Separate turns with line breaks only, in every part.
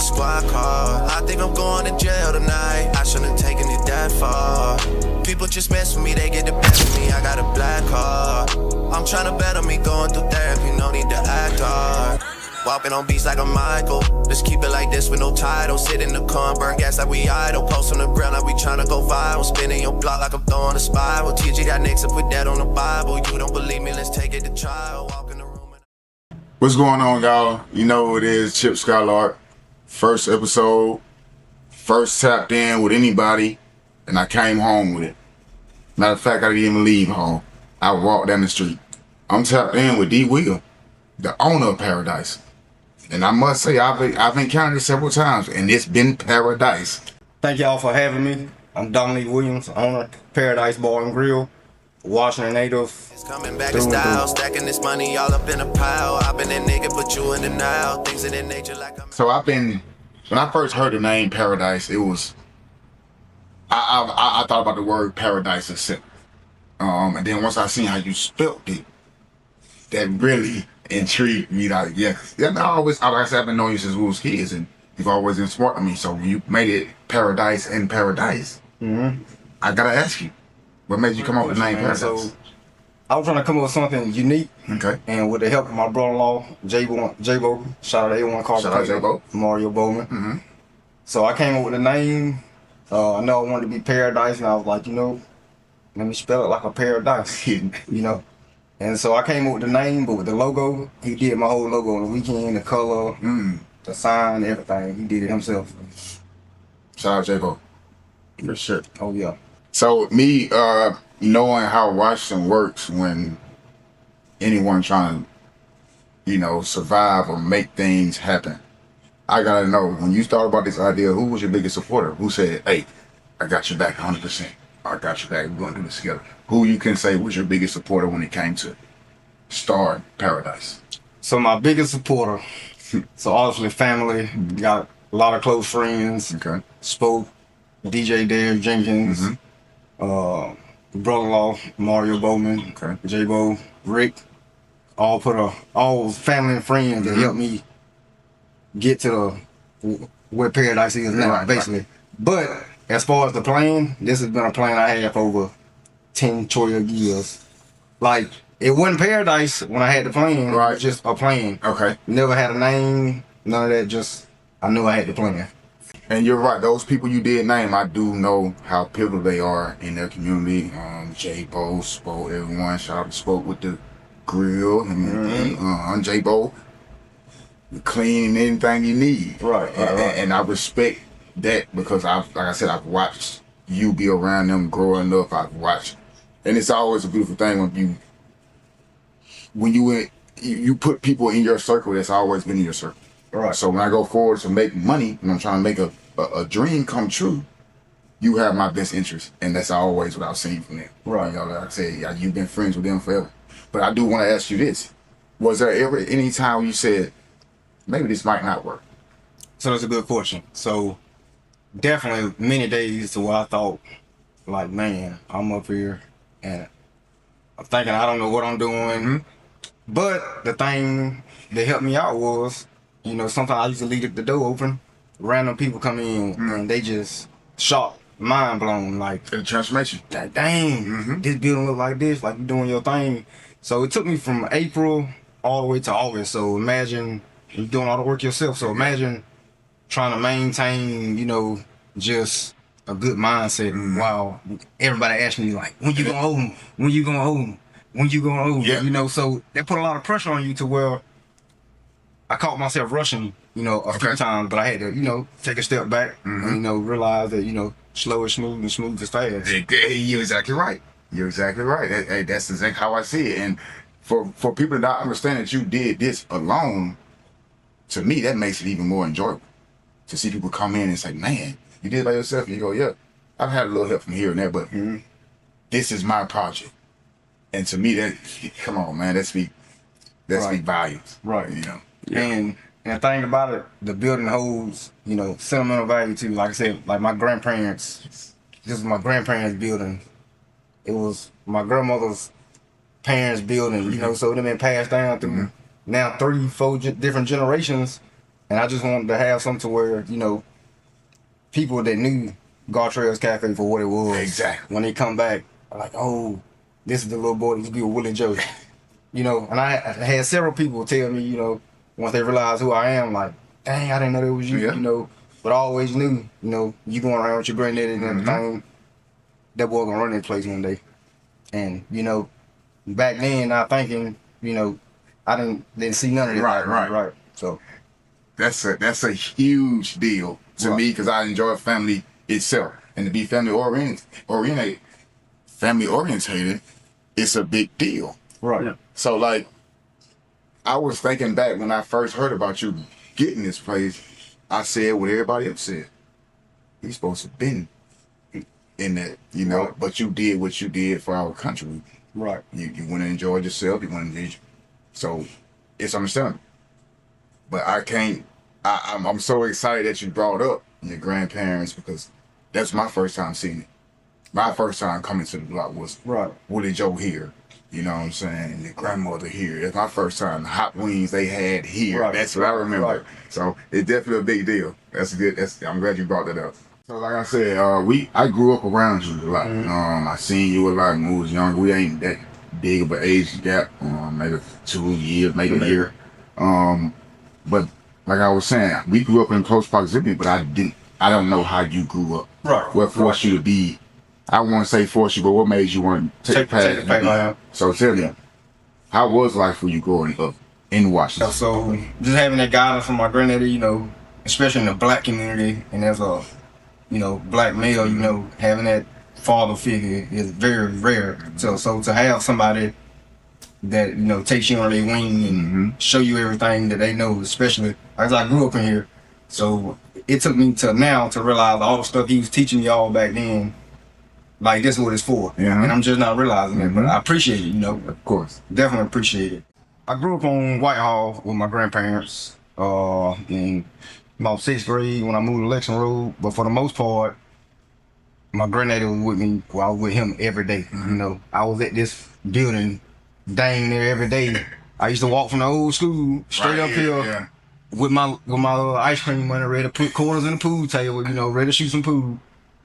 squad car. I think I'm going to jail tonight. I shouldn't have taken it that far. People just mess with me, they get the best of me. I got a black card. I'm trying to better me, going through therapy, no need to act hard. Walking on beats like I'm Michael. Just keep it like this with no title. Sit in the car and burn gas like we idle. Post on the ground like we tryna go viral. Spinning your block like I'm throwing a spiral. TG got next to put that on the Bible. You don't believe me, let's take it to trial. Walk in the room and...
What's going on, y'all? You know who it is, Chip Skylark. First episode, first tapped in with anybody, and I came home with it. Matter of fact, I didn't even leave home. I walked down the street. I'm tapped in with D. Will, the owner of Paradise. And I must say, I've encountered it several times, and it's been paradise.
Thank y'all for having me. I'm Domonique Williams, owner of Paradise Bar and Grill, Washington native.
It's coming back in style, stacking this money all up in a pile. I've been a nigga, but you in the now. Things in that nature like I'm...
So when I first heard the name Paradise, it was, I thought about the word paradise itself. And then once I seen how you spelt it, that really intrigued me. Like, yeah, like I said, I've been knowing you since we was kids, and you've always been smart to me. So when you made it Paradise and Paradise, I gotta ask you, what made you come up with the name Paradise?
So I was trying to come up with something unique.
Okay.
And with the help of my brother-in-law, J-Bo, shout out to A1 Car.
Shout out J-Bo.
Mario Bowman. So I came up with a name. I know I wanted to be Paradise, and I was like, let me spell it like a paradise, And so I came up with the name, but with the logo, he did my whole logo on the weekend, the color, the sign, everything. He did it himself.
Shout out J-Bo. For sure.
Oh, yeah.
So me knowing how Washington works when anyone trying to, survive or make things happen, I gotta know, when you thought about this idea, who was your biggest supporter? Who said, hey, I got your back 100%. I got your back. We're going to do this together. Who you can say was your biggest supporter when it came to starting Paradise?
So my biggest supporter, so obviously family, got a lot of close friends.
Okay.
Spoke, DJ Derek Jenkins, brother-in-law Mario Bowman, J-Bo, Rick, all family and friends that helped me get to where Paradise is now, basically. Right. But as far as the plan, this has been a plan I had for over 10, 12 years. Like, it wasn't Paradise when I had the plan. Right. It was just a plan. Okay. Never had a name, none of that, just I knew I had the plan.
And you're right, those people you did name, I do know how pivotal they are in their community. J-Bo, Spoke, everyone. Shout out to Spoke with the grill. And J-Bo, clean anything you need. Right. And I respect that because like I said, I've watched you be around them growing up. I've watched, and it's always a beautiful thing when you put people in your circle that's always been in your circle. Right. So when I go forward to make money, and I'm trying to make a dream come true, you have my best interest, and that's always what I've seen from them. Right. Like I said, you've been friends with them forever. But I do want to ask you this: was there ever any time you said, maybe this might not work?
So that's a good question. So definitely many days to where I thought, like, man, I'm up here and I'm thinking I don't know what I'm doing. But the thing that helped me out was, sometimes I used to leave the door open. Random people come in and they just shocked, mind blown, like
the transformation.
Dang, this building look like this, like you doing your thing. So it took me from April all the way to August. So imagine you're doing all the work yourself. So imagine trying to maintain, just a good mindset. Wow. Everybody asking you, like, when you gonna own? When you gonna own? When you gonna own? Yeah. So that put a lot of pressure on you to where I caught myself rushing, a few times, but I had to, take a step back and, realize that, slow is smooth and smooth is fast.
You're exactly right. You're exactly right. Hey, that's exactly how I see it. And for people to not understand that you did this alone, to me, that makes it even more enjoyable. To see people come in and say, man, you did it by yourself? And you go, yeah, I've had a little help from here and there, but this is my project. And to me, come on, man, that speak volumes. Right.
And the thing about it, the building holds, sentimental value too. Like I said, like my grandparents, this was my grandparents' building. It was my grandmother's parents' building, so it had been passed down through now 3, 4 different generations. And I just wanted to have something to where, you know, people that knew Gartrell's Cafe for what it was.
Exactly.
When they come back, I'm like, oh, this is the little boy that used to be with Willie Joe. You know, and I had several people tell me, you know, once they realized who I am, like, dang, I didn't know that was you, you know. But I always knew, you know, you going around with your granddaddy and everything, that boy gonna run that place one day. And, you know, back then, I thinking, you know, I didn't see none of that. Right. So
that's a huge deal to me, because I enjoy family itself, and to be family orientated, it's a big deal.
Right. Yeah.
So like, I was thinking back when I first heard about you getting this place, I said what everybody else said. He's supposed to have been in that, you know, but you did what you did for our country.
Right.
You went and enjoyed yourself. You went and did. So it's understandable. But I'm so excited that you brought up your grandparents, because that's my first time seeing it. My first time coming to the block was Willie Joe here. You know what I'm saying? And your grandmother here. That's my first time. The hot wings they had here. Right. That's what I remember. Right. So it's definitely a big deal. That's good. I'm glad you brought that up. So like I said, I grew up around you a lot. I seen you a lot when we was younger. We ain't that big of an age gap. Maybe 2 years, maybe a year. But like I was saying, we grew up in close proximity, but I don't know how you grew up. Right. What forced you to be, I won't say force you, but what made you want to take the path? So tell me, how was life for you growing up in Washington?
So just having that guidance from my granddaddy, you know, especially in the black community, and as a, you know, black male, you know, having that father figure is very rare. So to have somebody that, you know, takes you under their wing and show you everything that they know, especially as I grew up in here. So it took me to now to realize all the stuff he was teaching y'all back then, like this is what it's for. And I'm just not realizing it, but I appreciate it, you know.
Of course.
Definitely appreciate it. I grew up on Whitehall with my grandparents in about 6th grade when I moved to Lexington Road, but for the most part, my granddaddy was with me. Well, I was with him every day. You know, I was at this building dang near every day. I used to walk from the old school straight up here with my ice cream money, ready to put quarters in the pool table, you know, ready to shoot some pool.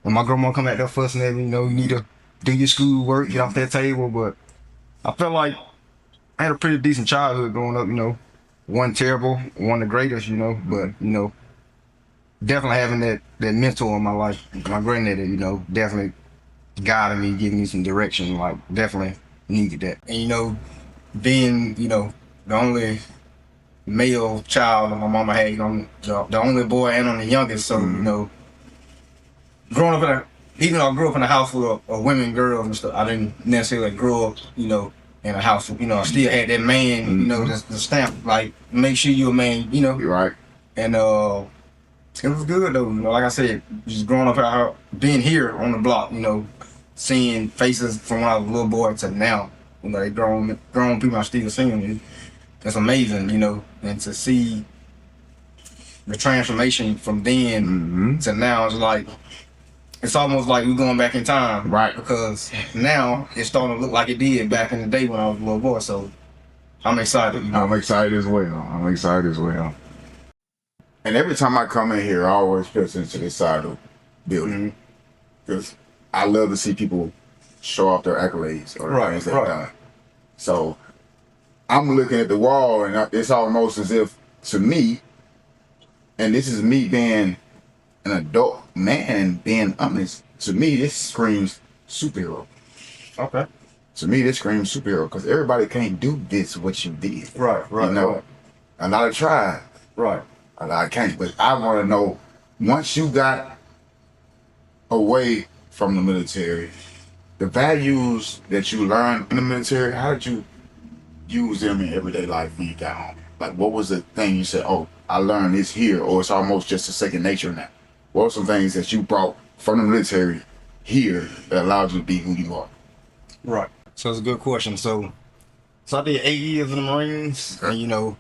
And my grandma come back there fussing at me, you know, you need to do your school work, get off that table. But I felt like I had a pretty decent childhood growing up, you know. One terrible, one the greatest, you know, but, you know, definitely having that mentor in my life, my granddaddy, you know, definitely guiding me, giving me some direction, like, definitely needed that. And, you know, being, you know, the only male child that my mama had, you know, the only boy and I'm the youngest, so, you know, growing up even though I grew up in a house full of women, girls and stuff, I didn't necessarily grow up, you know, in a house, you know, I still had that man, you know, the stamp, like, make sure you're a man, you know. You're right. And it was good though, you know, like I said, just growing up out being here on the block, you know, seeing faces from when I was a little boy to now, you know, they grown people I still seeing. It's amazing, you know, and to see the transformation from then to now, it's almost like we're going back in time. Right. Because now it's starting to look like it did back in the day when I was a little boy. So I'm excited. You know?
I'm excited as well. And every time I come in here, I always pay attention to this side of the building. Because I love to see people show off their accolades or things they've done. So I'm looking at the wall and it's almost as if, to me, and this is me being an adult man being honest, to me this screams superhero. Okay. To me this screams superhero, because everybody can't do this what you did. Right. You know, a lot of tried. Right. A lot can't, but I want to know, once you got away from the military, the values that you learned in the military, how did you use them in everyday life when you got home? Like, what was the thing you said, oh, I learned this here, or it's almost just a second nature now? What are some things that you brought from the military here that allowed you to be who you are?
Right. So it's a good question. So I did 8 years in the Marines, and, you know,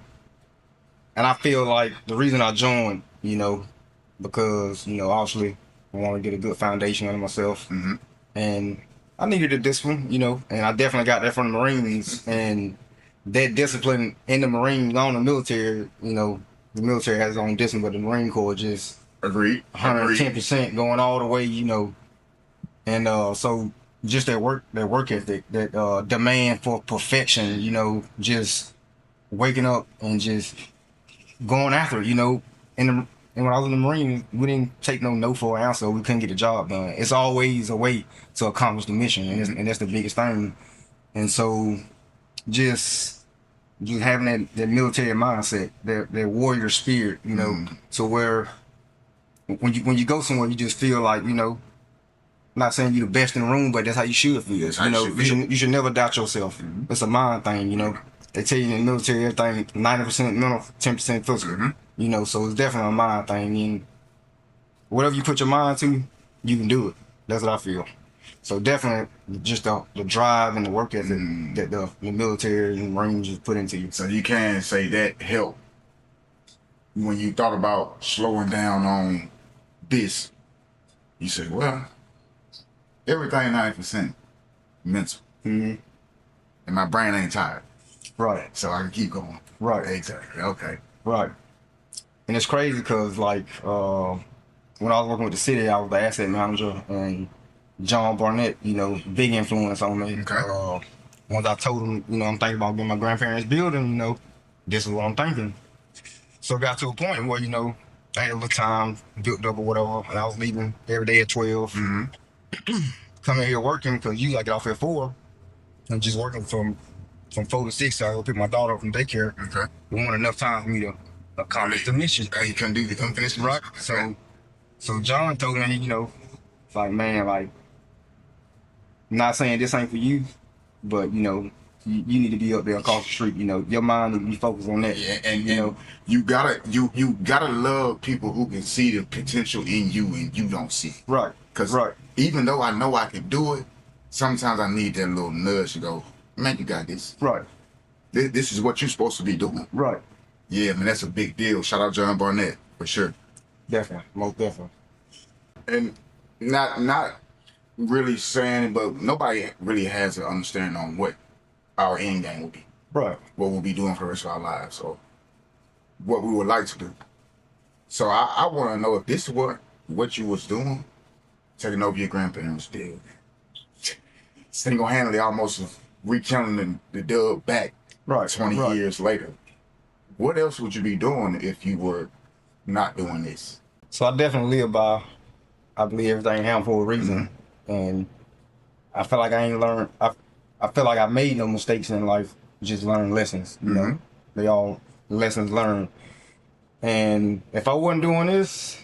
and I feel like the reason I joined, you know, because, you know, obviously I want to get a good foundation under myself, and I needed a discipline, you know, and I definitely got that from the Marines, and that discipline in the Marines, on the military, you know, the military has its own discipline, but the Marine Corps just
Agreed.
110% going all the way, you know. And so just that work ethic, that demand for perfection, you know, just waking up and just going after it, you know. And when I was in the Marines, we didn't take no for an answer. We couldn't get the job done. It's always a way to accomplish the mission, and that's the biggest thing. And so just having that military mindset, that warrior spirit, you know, to where when you go somewhere, you just feel like, you know, I'm not saying you're the best in the room, but that's how you should feel. You should never doubt yourself. It's a mind thing, you know. They tell you in the military everything 90% mental, 10% physical. You know, so it's definitely a mind thing. And whatever you put your mind to, you can do it. That's what I feel. So definitely just the drive and the work ethic that the military and Marines just put into you.
So you can say that helped when you thought about slowing down on this. You said, well, everything 90% mental. And my brain ain't tired.
Right.
So I can keep going.
Right.
Exactly. Okay.
Right. And it's crazy because, like, when I was working with the city, I was the asset manager, and John Barnett, you know, big influence on me.
Okay.
Once I told him, you know, I'm thinking about getting my grandparents' building, you know, this is what I'm thinking. So it got to a point where, you know, I had a little time built up or whatever, and I was leaving every day at 12. Coming here working, because you like get off at 4, and just working from 4 to 6, so I go pick my daughter up from daycare.
Okay.
We want enough time for me to accomplish the mission.
You couldn't finish this?
Right.
Okay.
So John told me, you know, it's like, man, like, I'm not saying this ain't for you, but, you know, you need to be up there across the street. You know, your mind need to be focused on that.
Yeah, and
you know,
you gotta love people who can see the potential in you and you don't see it.
Right.
Because even though I know I can do it, sometimes I need that little nudge to go, man, you got this.
Right.
This is what you're supposed to be doing.
Right.
Yeah, man, that's a big deal. Shout out John Barnett, for sure.
Definitely. Most definitely.
And not really saying, but nobody really has an understanding on what our end game will be.
Right.
What we'll be doing for the rest of our lives, or what we would like to do. So I want to know if this is what you was doing, taking over your grandparents' deal, single-handedly almost rekindling the dub back 20 years later. What else would you be doing if you were not doing this?
So I definitely live by, I believe everything happened for a reason. And I feel like I ain't learned, I feel like I made no mistakes in life, just learned lessons, you know. They all lessons learned. And if I wasn't doing this,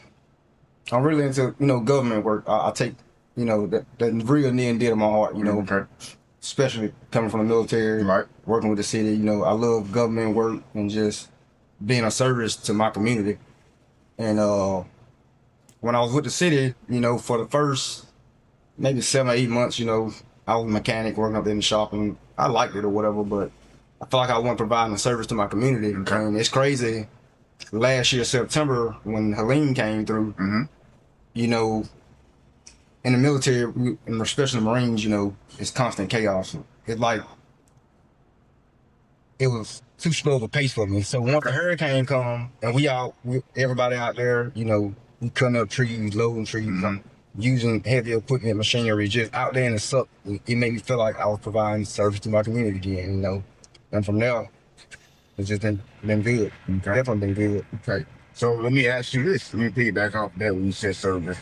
I'm really into, you know, government work. I take, you know, that real near and dear to my heart, you know. Especially coming from the military, working with the city, you know, I love government work and just being a service to my community. And when I was with the city, you know, for the first maybe 7 or 8 months, you know, I was a mechanic working up in the shop, and I liked it or whatever, but I felt like I wasn't providing a service to my community. And it's crazy. Last year, September, when Helene came through, you know, in the military, and especially the Marines, you know, it's constant chaos. It's like, it was too slow of a pace for me. So once the hurricane come, and everybody out there, you know, we cutting up trees, loading trees, using heavy equipment, machinery, just out there in the suck, it made me feel like I was providing service to my community again, you know. And from there, it's just been good. Definitely been good.
Okay. So let me ask you this. Let me piggyback off that when you said service.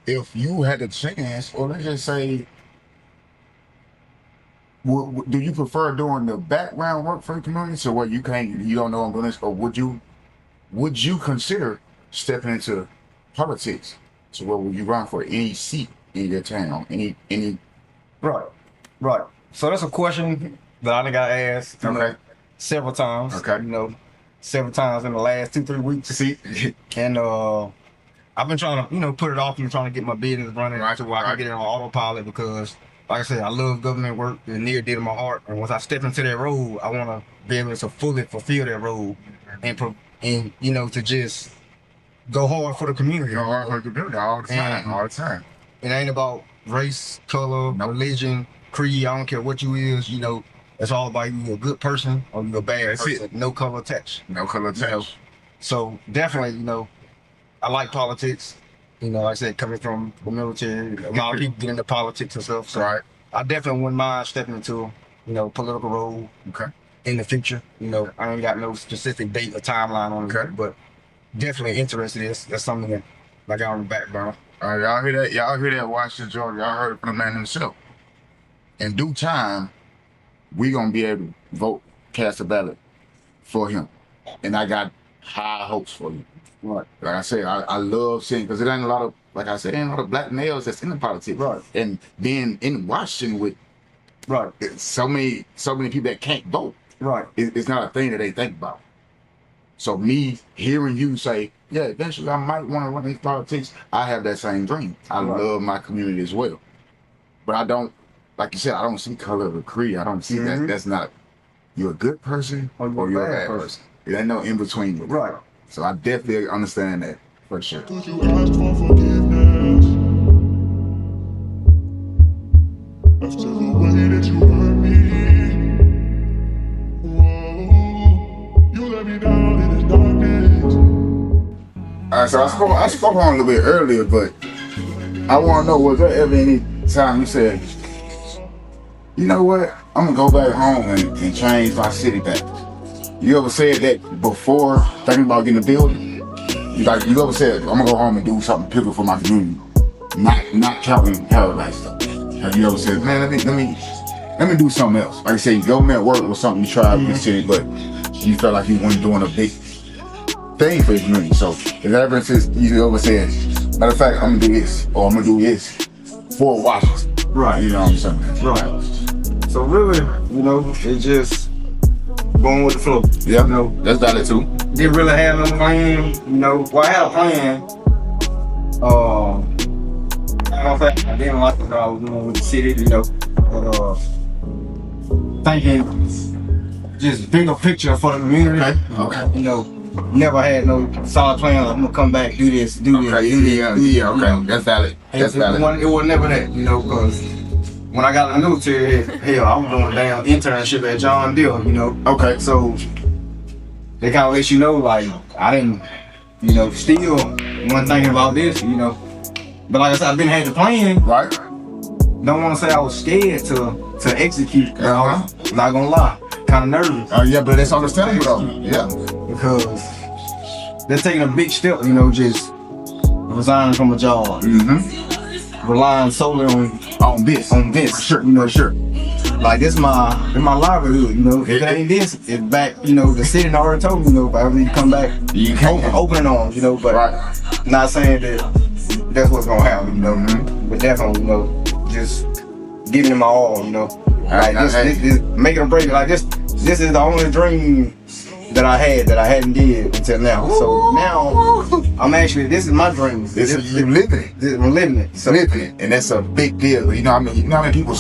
If you had a chance, or let's just say, do you prefer doing the background work for the community, so what you don't know I'm doing this, or would you consider stepping into politics? So what would you run for any seat in your town? Any?
Right. So that's a question that I done got asked several times. You know, several times in the last 2-3 weeks.
See,
and I've been trying to, you know, put it off and trying to get my business running to where I can get it on autopilot, because, like I said, I love government work. It's near dear to my heart. And once I step into that role, I want to be able to fully fulfill that role, and you know, to just go hard for the community.
Go hard for the community all the time.
It ain't about race, color, religion, creed. I don't care what you is. You know, it's all about you a good person or you a bad person. No color attached.
No color attached.
So definitely, I like politics. Like I said, coming from the military, a lot of people get into politics and stuff. So
Right.
I definitely wouldn't mind stepping into, political role
Okay.
in the future. I ain't got no specific date or timeline on
Okay.
it, but definitely interested in this. That's something that I got on the back burner.
All right, y'all hear that? Y'all hear that, Washington, Georgia? Y'all heard it from the man himself. In due time, we gonna be able to vote, cast a ballot for him, and I got high hopes for you.
Right.
Like I said, I love seeing, because it ain't a lot of, like I said, ain't a lot of black males that's in the politics.
Right.
And being in Washington with
Right.
so many people that can't vote,
Right.
it's not a thing that they think about. So me hearing you say, yeah, eventually I might want to run in politics, I have that same dream. I
Right.
love my community as well. But I don't, like you said, I don't see color or creed. I don't see that. That's not, you're a good person
Or
or you're a bad person. There ain't no in between.
Right.
So I definitely understand that for sure.
Could you ask for forgiveness after the way that you hurt me? Whoa, you let me down in the darkness.
All right, so I spoke on a little bit earlier, but I want to know, was there ever any time you said, you know what, I'm gonna go back home and change my city back? You ever said that before thinking about getting a building? You ever said, I'm gonna go home and do something pivotal for my community, not counting paradise stuff? Have you ever said, man, let me do something else? Like I said, government work was something you tried in the city, but you felt like you weren't doing a big thing for your community. So if ever since you ever said, matter of fact, I'm gonna do this, or I'm gonna do this for Washington.
Right.
You know what I'm saying?
Right. So really, it's just going with the flow.
Yeah, that's valid too.
Didn't really have no plan, Well, I had a plan. I don't think I didn't like what I was doing with the city, but thinking just bigger picture for the community.
Okay.
Never had no solid plan. Like, I'm gonna come back, do this, do this,
Okay,
do this.
yeah, okay. That's valid. That's valid.
It was never that, because when I got in the military, hell, I was doing a damn internship at John Deere,
Okay.
So they kind of let you know, like, I didn't, still wasn't thinking about this, But like I said, I've been had the plan.
Right.
Don't want to say I was scared to execute. I was not gonna lie, kind of nervous.
Yeah, but that's understandable though. Yeah.
Because they're taking a big step, just resigning from a job, relying solely on this.
For sure. Sure.
Like this my livelihood, If it ain't this, it's back, the city already told me, if I ever need to come back,
You can't.
open arms, but
Right.
not saying that that's what's gonna happen, But definitely, just giving it my all, Like this making a break, like this is the only dream that I hadn't did until now. So now I'm actually, this is my dream.
You living it.
I'm living it. So
Living it. And that's a big deal. You know what I mean? How many people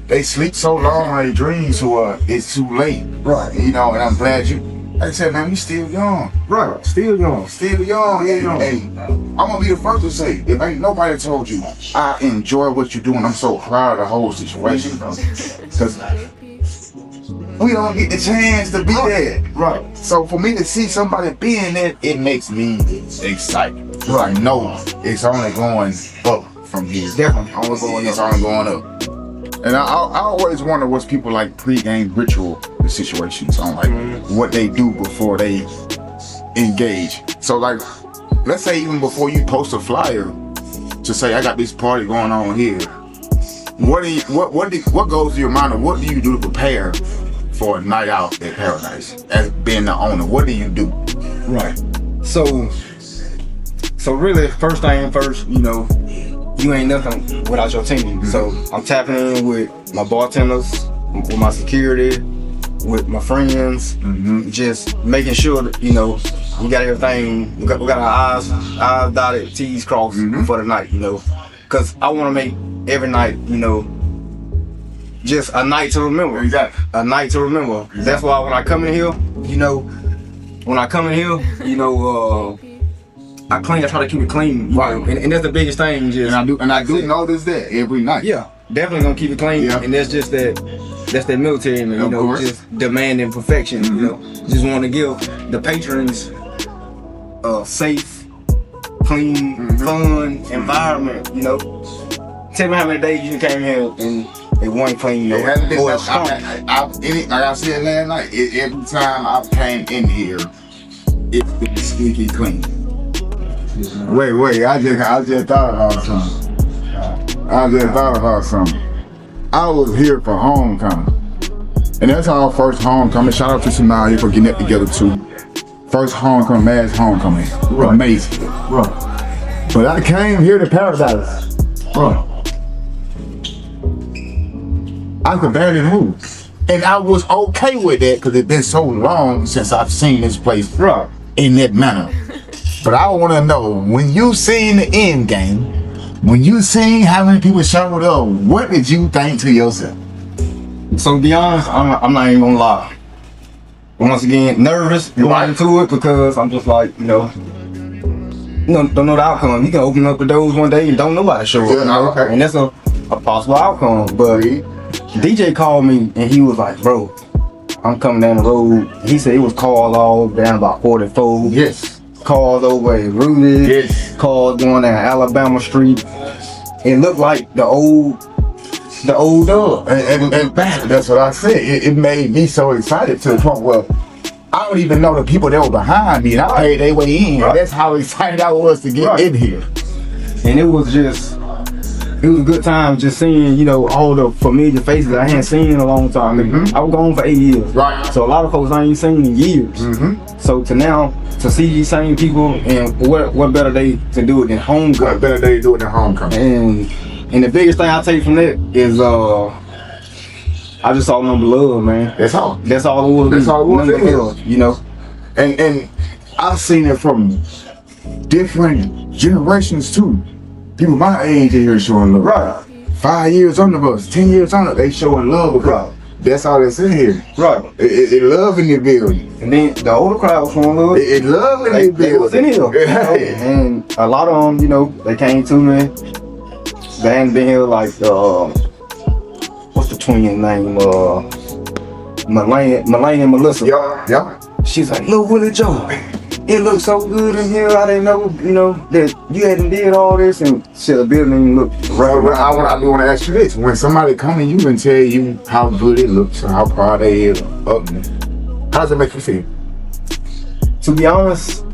they sleep so long on their dreams to it's too late.
Right.
And I'm glad like I said, man, you still young.
right, still young.
Still young. Hey, I'm gonna be the first to say, if ain't nobody told you, I enjoy what you're doing. I'm so proud of the whole situation. Because we don't get the chance to be there.
Right.
So for me to see somebody being there, it makes me excited. Right. I know it's only going up from here.
Definitely.
It's only going up. And I always wonder what's people like pre-game ritual situations on like what they do before they engage. So like, let's say even before you post a flyer to say I got this party going on here, what goes to your mind, or what do you do to prepare for a night out at Paradise as being the owner? What do you do?
Right. So really, first thing first, you ain't nothing without your team. So I'm tapping in with my bartenders, with my security, with my friends, just making sure that, we got everything, we got our eyes dotted, T's crossed for the night, Because I want to make every night, just a night to remember.
Exactly.
A night to remember. Exactly. That's why when I come in here, I clean. I try to keep it clean,
Right.
And that's the biggest thing. Just
And I do notice that every night.
yeah, definitely gonna keep it clean.
Yeah.
And that's that military, man.
Of course.
Just demanding perfection. Just want to give the patrons safe, clean, fun environment. You know, tell me how many days you came here and it wasn't clean.
It hasn't been
Or
like I said last night, every time I came in here, it's been squeaky clean. Wait, I just thought about something. I was here for homecoming. And that's our first homecoming. Shout out to Somalia for getting that together too. First homecoming, mass homecoming. Right. Amazing. Right. But I came here to Paradise. Right. I could barely move. And I was okay with that because it's been so long since I've seen this place in that manner. But I want to know, when you seen the end game, when you seen how many people showed up, what did you think to yourself?
So to be honest, I'm not even gonna lie. Once again, nervous going into it because I'm just like, don't know the outcome. You can open up the doors one day and don't nobody show up. Okay. And that's a possible outcome. But DJ called me and he was like, bro, I'm coming down the road. He said it was called all down about 44.
Yes.
Cars over at Rudy. Yes. Cars going down Alabama Street. It looked like the old dub.
And that's what I said. It made me so excited to the point where I don't even know the people that were behind me, and I paid their way in. Right. That's how excited I was to get in here.
And it was a good time just seeing, all the familiar faces I hadn't seen in a long time. I was gone for 8 years. Right. So a lot of folks I ain't seen in years. So to see these same people, and what better day to do it than homecoming?
What better day to do it than homecoming?
And the biggest thing I take from that is I just saw number love, man.
That's all.
That's all it was.
That's all it was.
Number love,
And I've seen it from different generations too. People my age are here showing love. Right. 5 years under us, 10 years under, they showing love. Right. That's all that's in here. Right. It love in the building.
And then the older crowd was showing love.
It love in the building.
They was in here. And a lot of them, they came to me. They hadn't been here like, what's the twin name? Malane and Melissa.
Yeah.
She's like, look, Willie Joe, it looks so good in here. I didn't know, that you hadn't did all this, and shit, the building look right.
I want to ask you this: when somebody come to you and tell you how good it looks or how proud they is of you, how does it make you feel?
To be honest,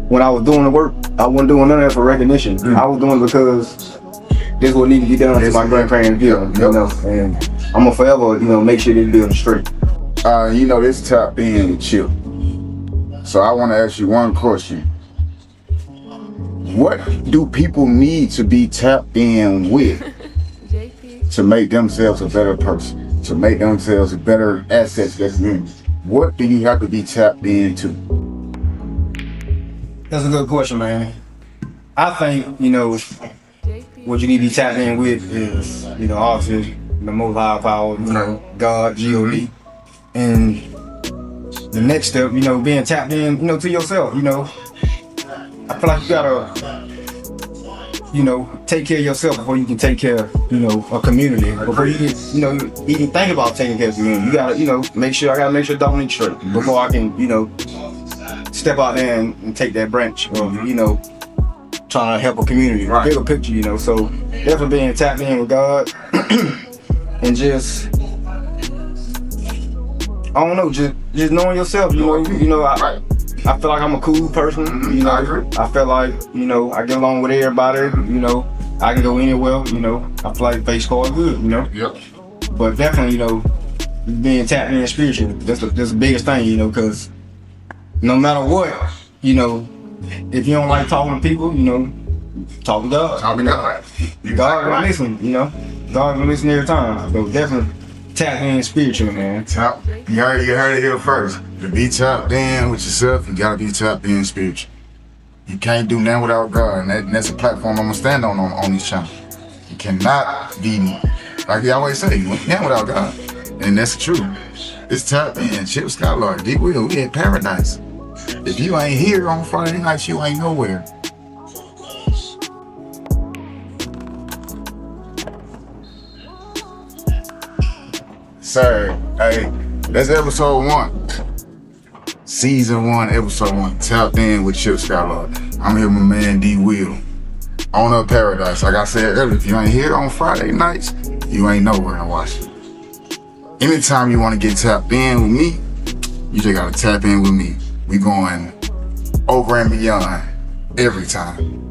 when I was doing the work, I wasn't doing none of that for recognition. I was doing it because this is what needed to be done to my grandparents' building, and I'm gonna forever, make sure this building straight.
This Tapp'D in Chip. So I want to ask you one question. What do people need to be tapped in with to make themselves a better person, to make themselves a better asset to their community? What do you have to be tapped into?
That's a good question, man. I think, what you need to be tapped in with is, obviously the most high power, God, G-O-D. And the next step, being tapped in, to yourself, I feel like you gotta, take care of yourself before you can take care of, a community. Before you can, even think about taking care of the community. You gotta, make sure Domonique straight before I can, step out there and take that branch of, trying to help a community, a bigger picture, so definitely being tapped in with God and just, I don't know, just knowing yourself, I feel like I'm a cool person,
I agree.
I feel like, I get along with everybody, I can go anywhere, I feel like face card good,
Yep.
But definitely, being tapped in spiritually, that's the biggest thing, because no matter what, if you don't like talking to people, talk to God.
Talk to God.
God gonna listen, God gonna listen every time, so definitely tap in spiritually, man.
You heard it here first. To be tapped in with yourself, you gotta be tapped in spiritually. You can't do nothing without God, and that's a platform I'm gonna stand on this channel. You cannot be, like you always say, you can't without God, and that's the truth. It's tapped in. Chip Skylark, D. Will, we in paradise. If you ain't here on Friday nights, you ain't nowhere. Sir, hey, that's episode 1. Season 1, Episode 1, Tapped In with Chip Skylar. I'm here with my man D Will. On Up Paradise. Like I said earlier, if you ain't here on Friday nights, you ain't nowhere to watch it. Anytime you want to get tapped in with me, you just gotta tap in with me. We going over and beyond every time.